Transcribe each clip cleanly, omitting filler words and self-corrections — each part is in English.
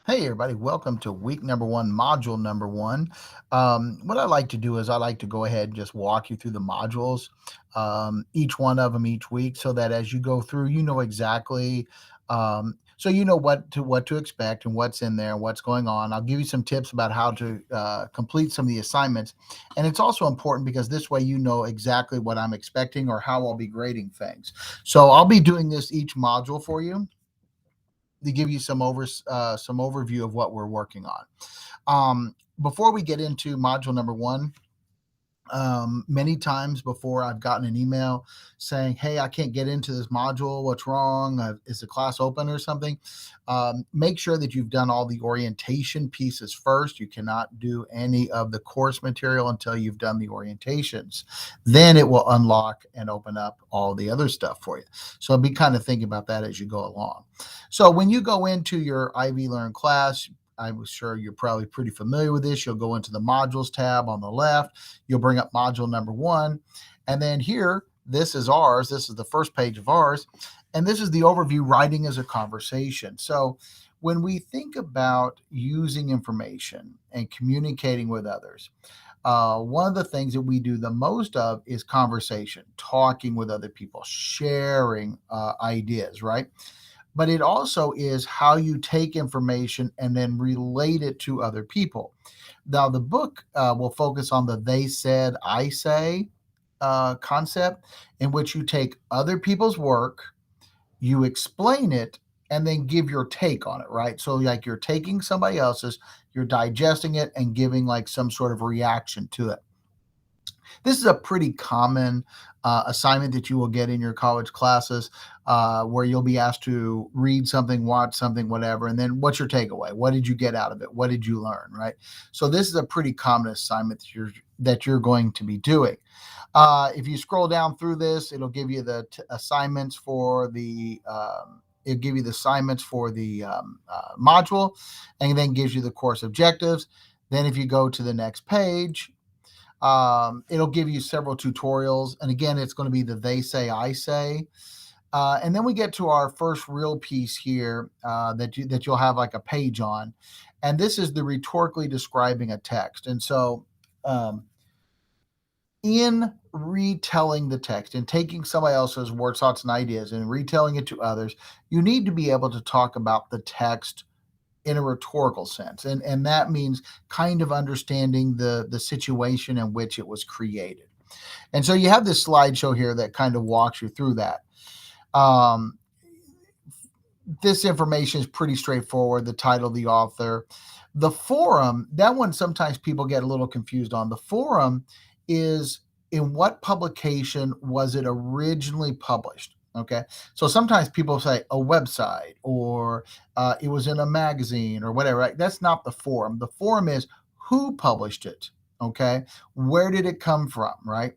Hey, everybody, welcome to week number one, module number one. What I like to do is I like to go ahead and just walk you through the modules, each one of them each week, so that as you go through, you know exactly, so you know what to expect and what's in there and what's going on. I'll give you some tips about how to complete some of the assignments, and it's also important because this way you know exactly what I'm expecting or how I'll be grading things. So I'll be doing this each module for you to give you some overview of what we're working on. Before we get into module number one, many times before I've gotten an email saying, "Hey, I can't get into this module. What's wrong? Is the class open or something?" Make sure that you've done all the orientation pieces first. You cannot do any of the course material until you've done the orientations. Then it will unlock and open up all the other stuff for you. So be kind of thinking about that as you go along. So when you go into your Ivy Learn class, I'm sure you're probably pretty familiar with this. You'll go into the modules tab on the left. You'll bring up module number one. And then here, this is ours. This is the first page of ours. And this is the overview, writing as a conversation. So when we think about using information and communicating with others, one of the things that we do the most of is conversation, talking with other people, sharing ideas, right? But it also is how you take information and then relate it to other people. Now, the book will focus on the they said, I say concept, in which you take other people's work, you explain it, and then give your take on it, right? So, like you're taking somebody else's, you're digesting it and giving like some sort of reaction to it. This is a pretty common assignment that you will get in your college classes where you'll be asked to read something, watch something, whatever, and then what's your takeaway? What did you get out of it? What did you learn, right? So this is a pretty common assignment that you're going to be doing. If you scroll down through this, it'll give you the assignments for the it'll give you the assignments for the module, and then gives you the course objectives. Then if you go to the next page, it'll give you several tutorials. And again, it's going to be the they say, I say. And then we get to our first real piece here that you'll have like a page on. And this is the rhetorically describing a text. And so in retelling the text and taking somebody else's words, thoughts, and ideas and retelling it to others, you need to be able to talk about the text in a rhetorical sense. And that means kind of understanding the situation in which it was created. And so you have this slideshow here that kind of walks you through that. This information is pretty straightforward. The title, the author, the forum, that one sometimes people get a little confused on. The forum is in what publication was it originally published? Okay. So sometimes people say a website or it was in a magazine or whatever, right? That's not the forum. The forum is who published it. Okay. Where did it come from? Right.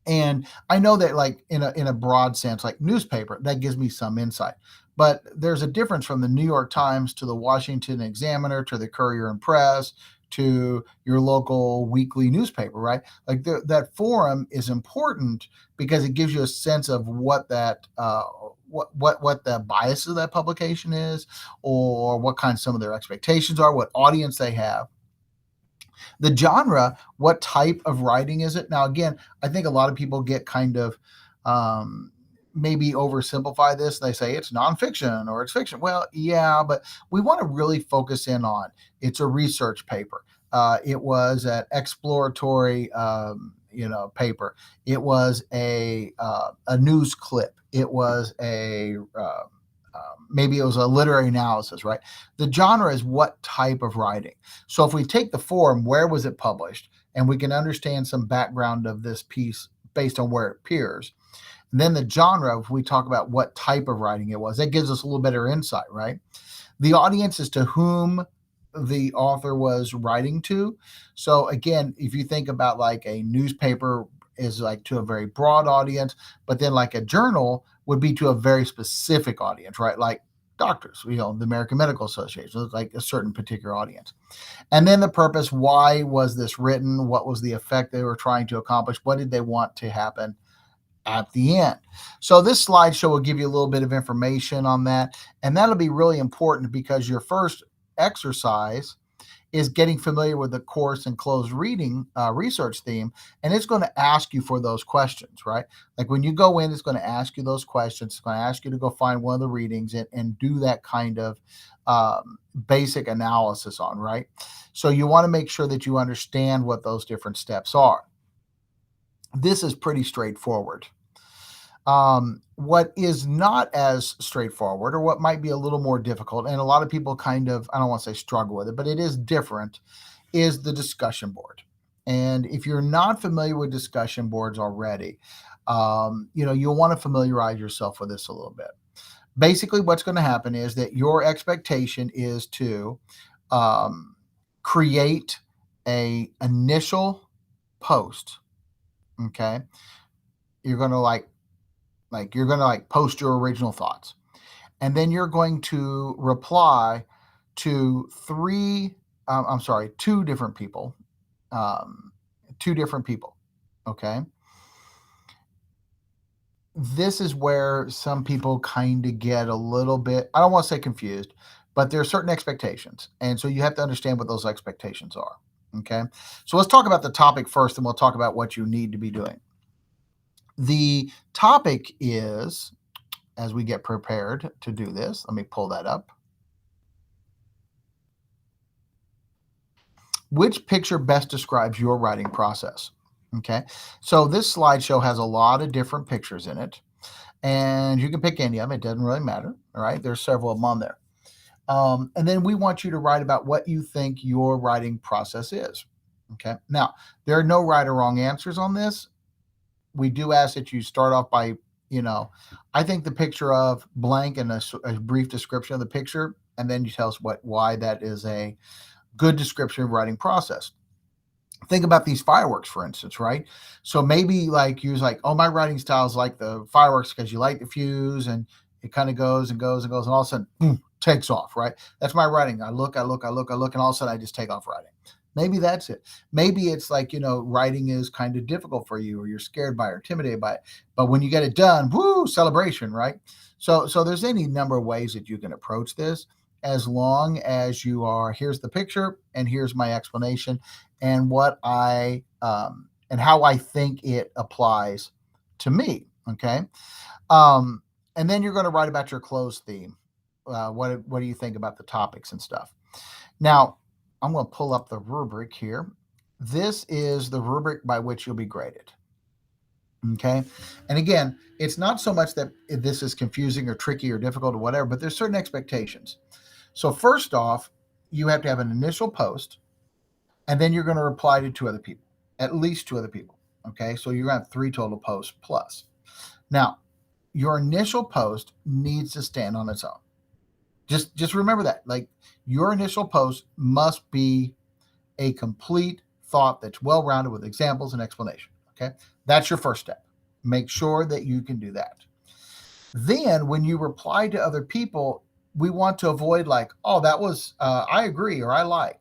And I know that like in a broad sense, like newspaper, that gives me some insight. But there's a difference from the New York Times to the Washington Examiner to the Courier and Press to your local weekly newspaper, right? Like that forum is important because it gives you a sense of what that what the bias of that publication is, or what kind of some of their expectations are, what audience they have. The genre, what type of writing is it? Now, again, I think a lot of people get kind of maybe oversimplify this. They say it's nonfiction or it's fiction. Well, yeah, but we want to really focus in on it's a research paper. It was an exploratory, paper. It was a news clip. It was a maybe it was a literary analysis, right? The genre is what type of writing. So if we take the form, where was it published? And we can understand some background of this piece based on where it appears. And then the genre, if we talk about what type of writing it was, that gives us a little better insight, right? The audience is to whom the author was writing to. So again, if you think about like a newspaper is like to a very broad audience, but then like a journal would be to a very specific audience, right? Like doctors, the American Medical Association, like a certain particular audience. And then the purpose, why was this written? What was the effect they were trying to accomplish? What did they want to happen at the end? So this slideshow will give you a little bit of information on that. And that'll be really important because your first exercise is getting familiar with the course and closed reading research theme, and it's going to ask you for those questions, right? Like when you go in, it's going to ask you those questions. It's going to ask you to go find one of the readings and do that kind of basic analysis on, right? So you want to make sure that you understand what those different steps are. This is pretty straightforward. What is not as straightforward, or what might be a little more difficult, and a lot of people kind of, I don't want to say struggle with it, but it is different, is the discussion board. And if you're not familiar with discussion boards already, you'll want to familiarize yourself with this a little bit. Basically, what's going to happen is that your expectation is to create a initial post. Okay, you're going to post your original thoughts, and then you're going to reply to two different people. Okay, this is where some people kind of get a little bit, I don't want to say confused, but there are certain expectations, and so you have to understand what those expectations are. Okay, so let's talk about the topic first, and we'll talk about what you need to be doing. The topic is, as we get prepared to do this, let me pull that up. Which picture best describes your writing process? Okay, so this slideshow has a lot of different pictures in it, and you can pick any of them. It doesn't really matter. All right, there's several of them on there. And then we want you to write about what you think your writing process is. Okay, now there are no right or wrong answers on this. We do ask that you start off by, I think the picture of blank and a brief description of the picture, and then you tell us why that is a good description of writing process. Think about these fireworks, for instance, right? So maybe like use like, oh, my writing style is like the fireworks because you light the fuse and it kind of goes and goes and goes, and all of a sudden, boom, takes off, right? That's my writing. I look, and all of a sudden I just take off writing. Maybe that's it. Maybe it's like, writing is kind of difficult for you, or you're scared by it or intimidated by it. But when you get it done, woo, celebration, right? So there's any number of ways that you can approach this, as long as you are, here's the picture and here's my explanation and what and how I think it applies to me. Okay. And then you're going to write about your close theme. What do you think about the topics and stuff? Now, I'm going to pull up the rubric here. This is the rubric by which you'll be graded. Okay. And again, it's not so much that this is confusing or tricky or difficult or whatever, but there's certain expectations. So first off, you have to have an initial post, and then you're going to reply to two other people, at least two other people. Okay. So you're going to have 3 total posts plus. Now, your initial post needs to stand on its own. Just remember that. Like, your initial post must be a complete thought that's well-rounded with examples and explanation. Okay. That's your first step. Make sure that you can do that. Then when you reply to other people, we want to avoid like, oh, that was, I agree, or I like.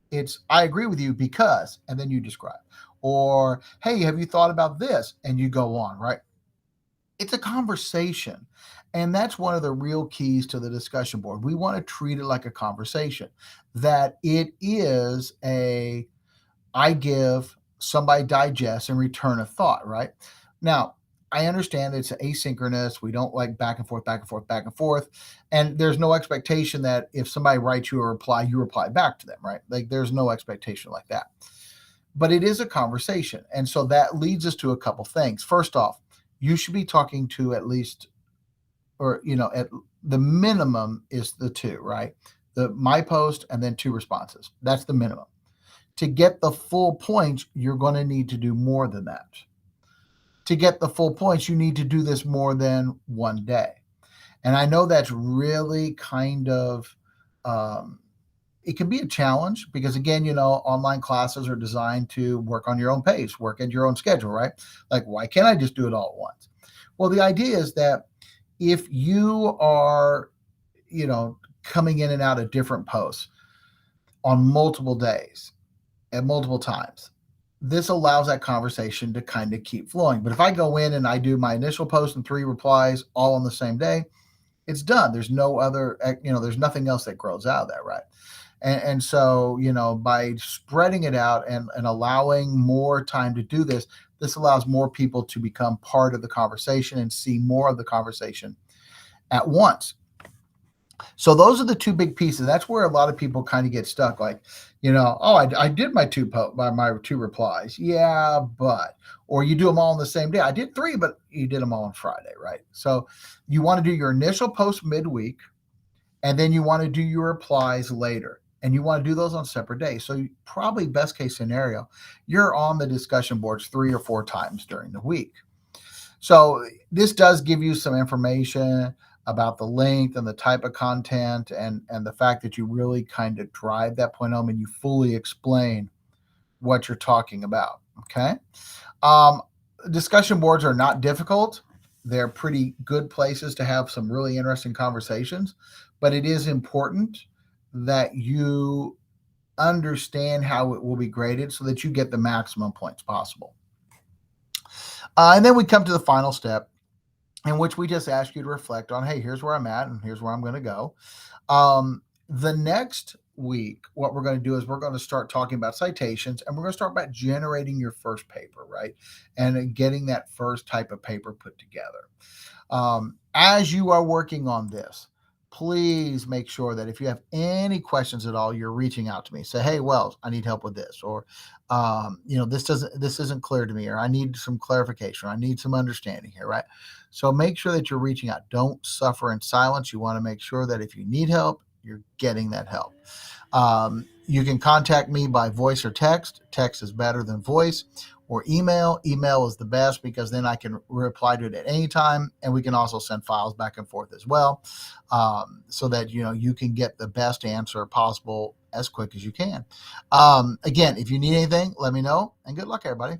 It's, I agree with you because, and then you describe. Or, hey, have you thought about this? And you go on, right? It's a conversation. And that's one of the real keys to the discussion board. We want to treat it like a conversation, that it is I give, somebody digests and return a thought, right? Now, I understand it's asynchronous. We don't like back and forth, back and forth, back and forth. And there's no expectation that if somebody writes you a reply, you reply back to them, right? Like, there's no expectation like that. But it is a conversation. And so that leads us to a couple things. First off, you should be talking to at least, or, at the minimum is the 2, right? My post and then 2 responses. That's the minimum. To get the full points, you're going to need to do more than that. To get the full points, you need to do this more than one day. And I know that's really kind of, it can be a challenge because, again, online classes are designed to work on your own pace, work at your own schedule, right? Like, why can't I just do it all at once? Well, the idea is that if you are, coming in and out of different posts on multiple days at multiple times, this allows that conversation to kind of keep flowing. But if I go in and I do my initial post and 3 replies all on the same day, it's done. There's no other, there's nothing else that grows out of that, right? And so, by spreading it out and allowing more time to do this, this allows more people to become part of the conversation and see more of the conversation at once. So those are the two big pieces. That's where a lot of people kind of get stuck. Like, oh, I did my two replies. Yeah, but, or you do them all on the same day. I did three, but you did them all on Friday, right? So you want to do your initial post midweek, and then you want to do your replies later. And you want to do those on separate days. So probably best case scenario, you're on the discussion boards 3 or 4 times during the week. So this does give you some information about the length and the type of content, and the fact that you really kind of drive that point home and you fully explain what you're talking about. Okay. Um, Discussion boards are not difficult. They're pretty good places to have some really interesting conversations, but it is important that you understand how it will be graded so that you get the maximum points possible. And then we come to the final step, in which we just ask you to reflect on, hey, here's where I'm at and here's where I'm going to go. The next week, what we're going to do is we're going to start talking about citations, and we're going to start about generating your first paper, right? And getting that first type of paper put together. As you are working on this, please make sure that if you have any questions at all, you're reaching out to me. Say, hey, Wells, I need help with this, or this isn't clear to me, or I need some clarification, or I need some understanding here, right? So make sure that you're reaching out. Don't suffer in silence. You want to make sure that if you need help, you're getting that help. You can contact me by voice or text. Text is better than voice. Or email. Email is the best because then I can reply to it at any time, and we can also send files back and forth as well, so that you can get the best answer possible as quick as you can. Again, if you need anything, let me know, and good luck, everybody.